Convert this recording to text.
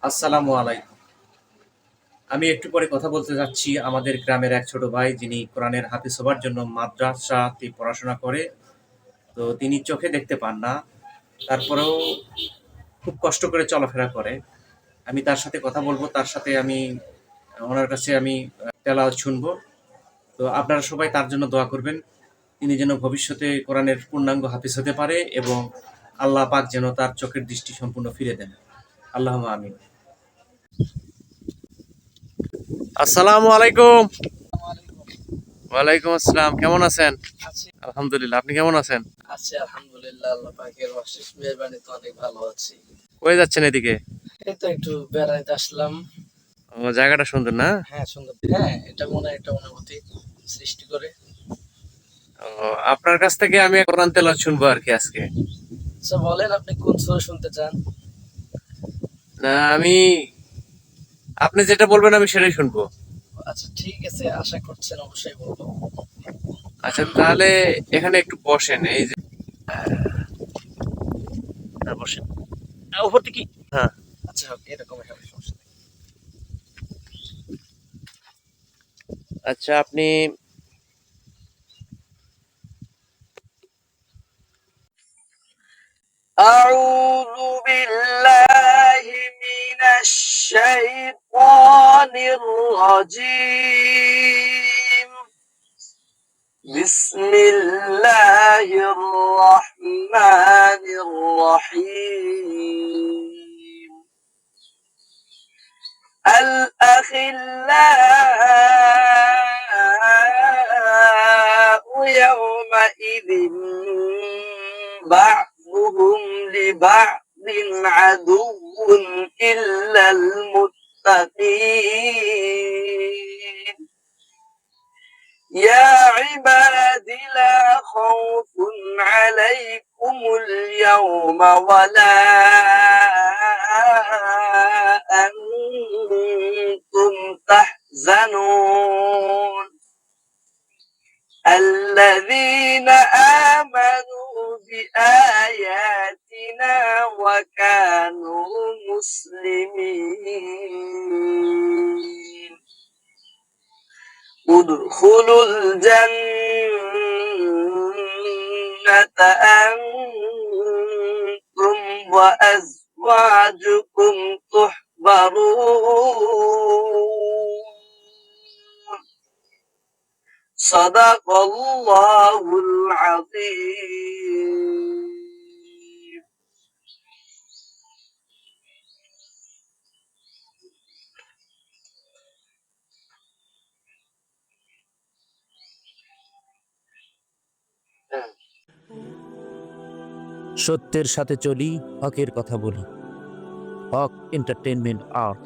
আসসালামু আলাইকুম। আমি একটু পরে কথা বলতে যাচ্ছি আমাদের গ্রামের এক ছোট ভাই যিনি কোরআনের হাফেজ হবার জন্য মাদ্রাসাতে পড়াশোনা করে। তো তিনি চোখে দেখতে পান না। তারপরেও খুব কষ্ট করে চলাফেরা করে। আমি তার সাথে কথা বলবো, তার সাথে আমি ওনার কাছে আমি তেলাওয়াত শুনবো। তো আপনারা সবাই তার জন্য দোয়া করবেন। তিনি যেন ভবিষ্যতে কোরআনের পূর্ণাঙ্গ হাফেজ হতে পারে এবং আল্লাহ পাক যেন তার চোখের দৃষ্টি সম্পূর্ণ ফিরে দেন। আল্লাহুম্মা আমিন। আসসালামু আলাইকুম। ওয়ালাইকুম আসসালাম। কেমন আছেন? আছি আলহামদুলিল্লাহ। আপনি কেমন আছেন? আছি আলহামদুলিল্লাহ, আল্লাহ পাকের অশেষ মেহেরবানিতে অনেক ভালো আছি। কই যাচ্ছেন এদিকে? এই তো একটু বেড়াইতে আসলাম। ও, জায়গাটা সুন্দর না? হ্যাঁ, সুন্দর। হ্যাঁ, এটা মনে একটা অনুভূতি সৃষ্টি করে। ও, আপনার কাছ থেকে আমি কোরআন তেলাওয়াত শুনবো আর কি আজকে। আচ্ছা, বলেন আপনি কোন সূরা শুনতে চান? না, আপনি যেটা বলবেন আমি সেটাই শুনবো। আচ্ছা, ঠিক আছে, আশা করছেন অবশ্যই বলবো। আচ্ছা, তাহলে এখানে একটু বসেন। এই যে বসেন। উপর থেকে। হ্যাঁ। আচ্ছা, হোক, এরকমই হবে, সমস্যা নেই। আচ্ছা, আপনি أعوذ بالله من الشيطان الرجيم. بسم الله الرحمن الرحيم. الأخلاء يومئذ بعضهم لبعض عدو إلا المتقين. يا عباد لا خوف عليكم اليوم ولا أنتم تحزنون. الذين آمنوا بآياتنا وكانوا مسلمين. ادخلوا الجنة أنتم وأزواجكم تحبرون. صدق الله العظيم. সত্যের সাথে চলি, হকের কথা বলি। হক এন্টারটেইনমেন্ট আর্ট।